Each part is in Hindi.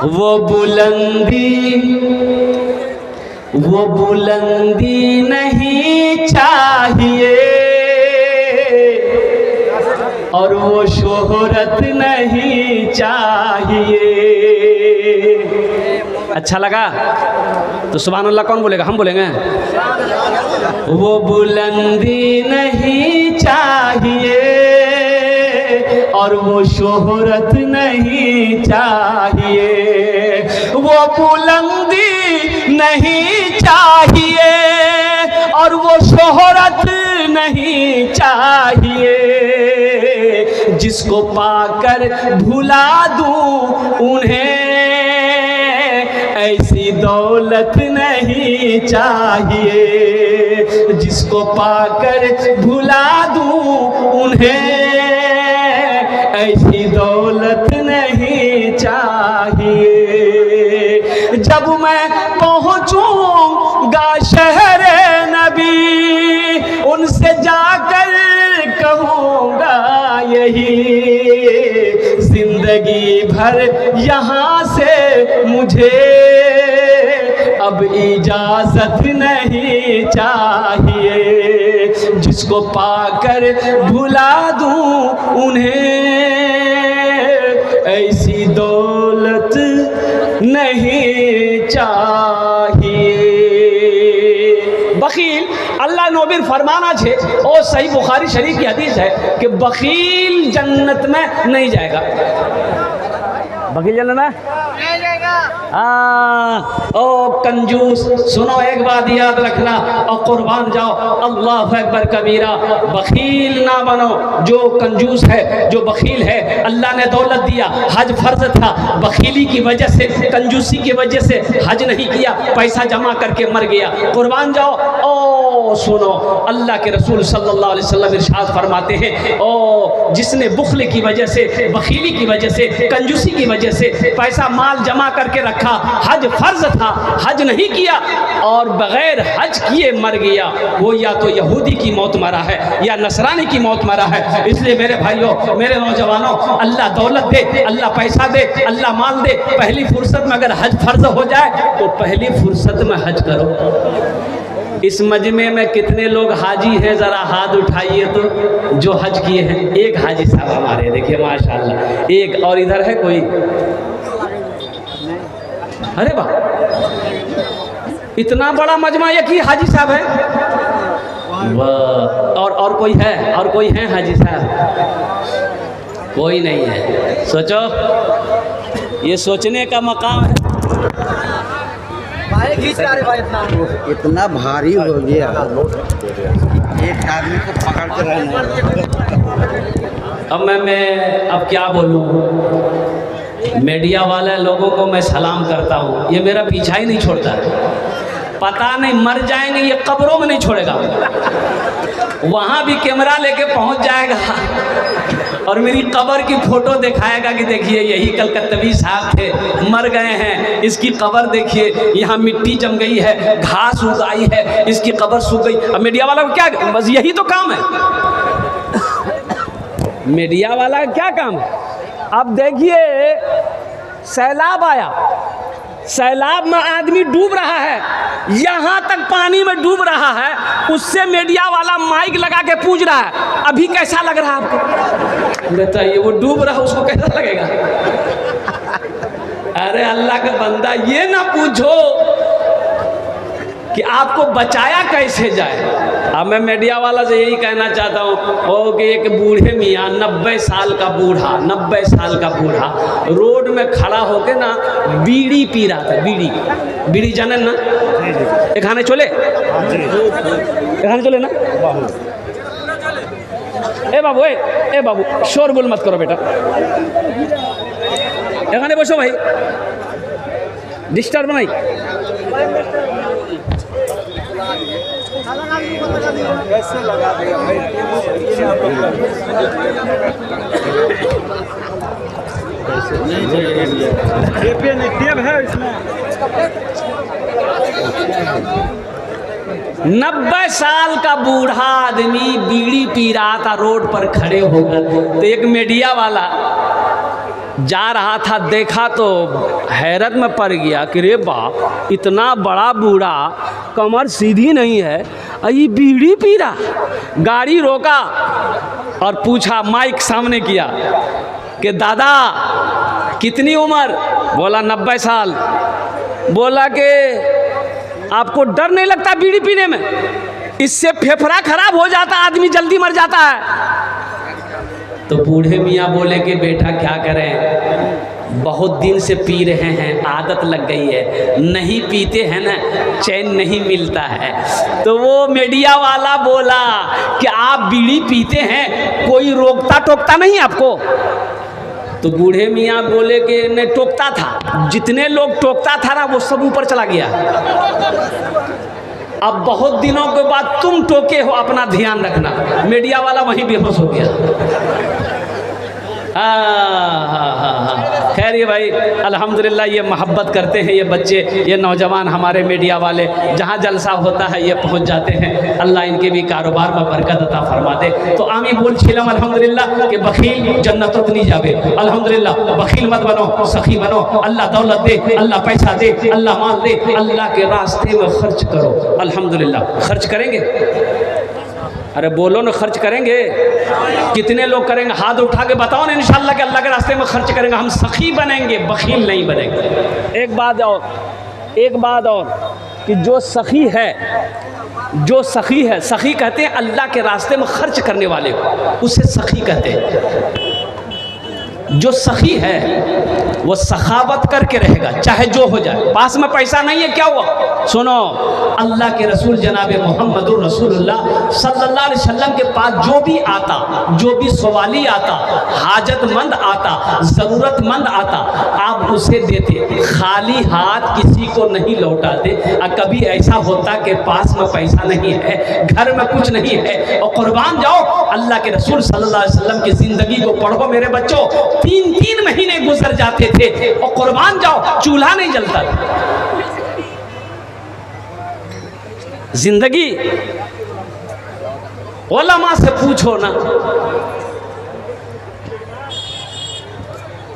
वो बुलंदी नहीं चाहिए और वो शोहरत नहीं चाहिए। अच्छा लगा तो सुभान अल्लाह कौन बोलेगा? हम बोलेंगे। वो बुलंदी नहीं चाहिए और वो शोहरत नहीं चाहिए। वो बुलंदी नहीं चाहिए और वो शोहरत नहीं चाहिए। जिसको पाकर भुला दूं उन्हें ऐसी दौलत नहीं चाहिए। जिसको पाकर भुला दूं उन्हें ऐसी दौलत नहीं चाहिए। जब मैं पहुंचूंगा शहरे नबी उनसे जाकर कहूँगा यही, जिंदगी भर यहाँ से मुझे अब इजाजत नहीं चाहिए। जिसको पाकर भुला दूं उन्हें ऐसी दौलत नहीं चाहिए। बखील अल्लाह नबीर फरमाना छे और सही बुखारी शरीफ की हदीस है कि बखील जन्नत में नहीं जाएगा। बखील जन्नत में नहीं जाएगा। ओ कंजूस सुनो, एक बात याद रखना और कुर्बान जाओ, अल्लाह अकबर कबीरा। बखील ना बनो। जो कंजूस है, जो बखील है, अल्लाह ने दौलत दिया, हज फर्ज था, बखीली की वजह से, कंजूसी की वजह से हज नहीं किया, पैसा जमा करके मर गया। कुर्बान जाओ। ओ सुनो, अल्लाह के रसूल सल्लल्लाहु अलैहि वसल्लम इरशाद फरमाते हैं, ओ जिसने बुखल की वजह से, बखीली की वजह से, कंजूसी की वजह से पैसा माल जमा करके रखा, हज फर्ज था, हज नहीं किया और बगैर हज किए मर गया, वो या तो यहूदी की मौत मरा है या नसरानी की मौत मरा है। इसलिए मेरे भाइयों, मेरे नौजवानों, अल्लाह दौलत दे, अल्लाह पैसा दे, अल्लाह माल दे, पहली फुर्सत में अगर हज फर्ज हो जाए तो पहली फुर्सत में हज करो। इस मजमे में कितने लोग हाजी हैं, जरा हाथ उठाइए तो, जो हज किए हैं। एक हाजी साहब हमारे, देखिए माशाल्लाह, एक। और इधर है कोई? अरे वाह, इतना बड़ा मजमा एक ही हाजी साहब है। वाह, और कोई है? और कोई है हाजी साहब? कोई नहीं है। सोचो, ये सोचने का मकाम है। इतना भारी हो गया, एक आदमी को पकड़ के रहना। अब मैं अब क्या बोलूँ? मीडिया वाले लोगों को मैं सलाम करता हूँ, ये मेरा पीछा ही नहीं छोड़ता है। पता नहीं मर जाएंगे, ये कब्रों में नहीं छोड़ेगा, वहाँ भी कैमरा लेके पहुँच जाएगा और मेरी कब्र की फोटो दिखाएगा कि देखिए यही कलकत्तवी साहब थे, मर गए हैं, इसकी कब्र देखिए, यहाँ मिट्टी जम गई है, घास उग आई है, इसकी कब्र सूख गई। अब मीडिया वाला को क्या, बस यही तो काम है। मीडिया वाला का क्या काम है? अब देखिए, सैलाब आया, सैलाब में आदमी डूब रहा है, यहाँ तक पानी में डूब रहा है, उससे मीडिया वाला माइक लगा के पूछ रहा है, अभी कैसा लग रहा है आपको? बताइए, वो डूब रहा है, उसको कैसा लगेगा? अरे अल्लाह का बंदा, ये ना पूछो कि आपको बचाया कैसे जाए। अब मैं मीडिया वाला से यही कहना चाहता हूँ कि एक बूढ़े मियाँ, 90 साल का बूढ़ा, 90 साल का बूढ़ा रोड में खड़ा होके ना बीड़ी पी रहा था। बीड़ी जाने ना, एक खाने चले, एक खाने चले ना। ए बाबू, ए बाबू, शोरगुल मत करो बेटा, एखाने बसो भाई, डिस्टर्ब नहीं। कैसे लगा देगा भाई? टेप है इसमें। 90 साल का बूढ़ा आदमी बीड़ी पी रहा था रोड पर खड़े होकर, तो एक मीडिया वाला जा रहा था, देखा तो हैरत में पड़ गया कि रे बाप, इतना बड़ा बूढ़ा, कमर सीधी नहीं है, ये बीड़ी पी रहा। गाड़ी रोका और पूछा, माइक सामने किया कि दादा कितनी उम्र? बोला 90 साल। बोला कि आपको डर नहीं लगता बीड़ी पीने में? इससे फेफड़ा खराब हो जाता, आदमी जल्दी मर जाता है। तो बूढ़े मियाँ बोले कि बेटा क्या करें, बहुत दिन से पी रहे हैं, आदत लग गई है, नहीं पीते हैं ना चैन नहीं मिलता है। तो वो मीडिया वाला बोला कि आप बीड़ी पीते हैं, कोई रोकता टोकता नहीं आपको? तो बूढ़े मियाँ बोले कि नहीं, टोकता था, जितने लोग टोकता था ना वो सब ऊपर चला गया। अब बहुत दिनों के बाद तुम टोके हो, अपना ध्यान रखना। मीडिया वाला वहीं बेहोश हो गया। हाँ, खैर ये भाई अल्हम्दुलिल्लाह, ये मोहब्बत करते हैं ये बच्चे, ये नौजवान हमारे मीडिया वाले, जहाँ जलसा होता है ये पहुँच जाते हैं। अल्लाह इनके भी कारोबार में बरकत अता फरमा दे। तो आमी बोल छिलम अल्हम्दुलिल्लाह कि बखील जन्नतों नहीं जावे। अल्हम्दुलिल्लाह, बखील मत बनो, सखी बनो। अल्लाह दौलत दे, अल्लाह पैसा दे, अल्लाह माल दे, अल्लाह के रास्ते में खर्च करो। अल्हम्दुलिल्लाह, खर्च करेंगे? अरे बोलो ना, खर्च करेंगे? कितने लोग करेंगे? हाथ उठा के बताओ ना। इंशाअल्लाह के अल्लाह के रास्ते में खर्च करेंगे। हम सखी बनेंगे, बखील नहीं बनेंगे। एक बात और कि जो सखी है, सखी कहते हैं अल्लाह के रास्ते में खर्च करने वाले को, उसे सखी कहते हैं। जो सखी है वो सखावत करके रहेगा, चाहे जो हो जाए। पास में पैसा नहीं है, क्या हुआ? सुनो, अल्लाह के रसूल जनाब मोहम्मदुर रसूलुल्लाह सल्लल्लाहु अलैहि वसल्लम के पास जो भी आता, जो भी सवाली आता, हाजतमंद आता, ज़रूरतमंद आता, आप उसे देते, खाली हाथ किसी को नहीं लौटाते। और कभी ऐसा होता कि पास में पैसा नहीं है, घर में कुछ नहीं है, और कुर्बान जाओ। अल्लाह के रसूल सल्लल्लाहु अलैहि वसल्लम की ज़िंदगी को पढ़ो मेरे बच्चों, 3-3 महीने गुजर जाते थे और कुर्बान जाओ, चूल्हा नहीं जलता था। जिंदगी उलमा से पूछो ना।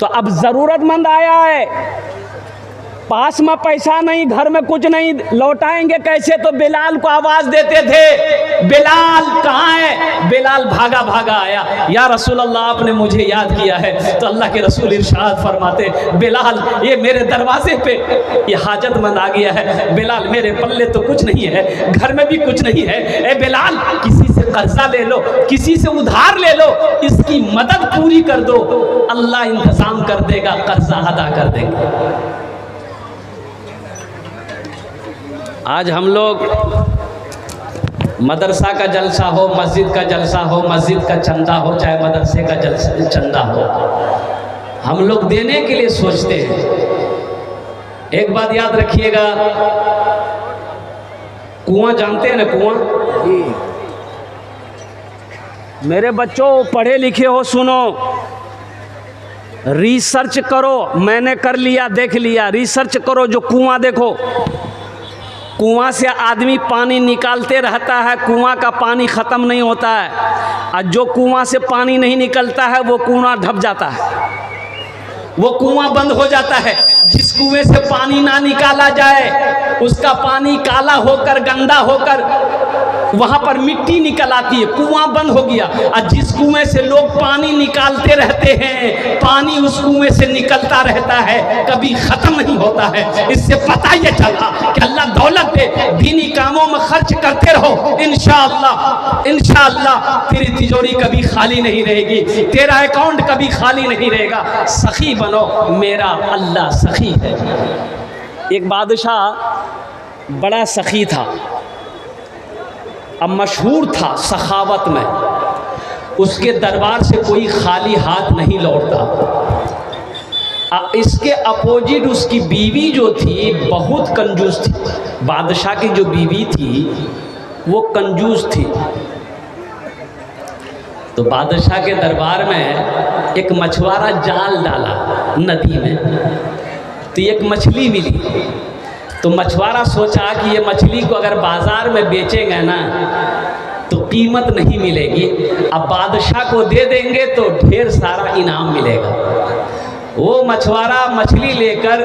तो अब जरूरतमंद आया है, पास में पैसा नहीं, घर में कुछ नहीं, लौटाएंगे कैसे? तो बिलाल को आवाज देते थे, बिलाल कहाँ है? बिलाल भागा भागा आया, या रसूल अल्लाह आपने मुझे याद किया है। तो अल्लाह के रसूल इरशाद फरमाते, बिलाल ये मेरे दरवाजे पे ये हाजतमंद आ गया है। बिलाल मेरे पल्ले तो कुछ नहीं है, घर में भी कुछ नहीं है। ए बिलाल, किसी से कर्जा ले लो, किसी से उधार ले लो, इसकी मदद पूरी कर दो, अल्लाह इंतजाम कर देगा, कर्जा अदा कर देंगे। आज हम लोग मदरसा का जलसा हो, मस्जिद का जलसा हो, मस्जिद का चंदा हो, चाहे मदरसे का जलसा चंदा हो, हम लोग देने के लिए सोचते हैं। एक बात याद रखिएगा, कुआं जानते हैं ना? कुआं, मेरे बच्चों पढ़े लिखे हो, सुनो, रिसर्च करो। मैंने कर लिया, देख लिया, रिसर्च करो। जो कुआं देखो, कुआं से आदमी पानी निकालते रहता है, कुआं का पानी ख़त्म नहीं होता है। और जो कुआं से पानी नहीं निकलता है वो कुआं ढप जाता है, वो कुआं बंद हो जाता है। जिस कुएं से पानी ना निकाला जाए उसका पानी काला होकर, गंदा होकर वहाँ पर मिट्टी निकल आती है, कुआं बंद हो गया। और जिस कुएं से लोग पानी निकालते रहते हैं, पानी उस कुएं से निकलता रहता है, कभी ख़त्म नहीं होता है। इससे पता ये चला कि अल्लाह दौलत दे, दीनी कामों में खर्च करते रहो, इंशाअल्लाह इंशाअल्लाह तेरी तिजोरी कभी खाली नहीं रहेगी, तेरा अकाउंट कभी खाली नहीं रहेगा। सखी बनो, मेरा अल्लाह सखी है। एक बादशाह बड़ा सखी था, अब मशहूर था सखावत में, उसके दरबार से कोई खाली हाथ नहीं लौटता। इसके अपोजिट उसकी बीवी जो थी बहुत कंजूस थी। बादशाह की जो बीवी थी वो कंजूस थी। तो बादशाह के दरबार में एक मछुआरा जाल डाला नदी में, तो एक मछली मिली। तो मछुआरा सोचा कि ये मछली को अगर बाज़ार में बेचेंगे ना तो कीमत नहीं मिलेगी, अब बादशाह को दे देंगे तो ढेर सारा इनाम मिलेगा। वो मछुआरा मछली लेकर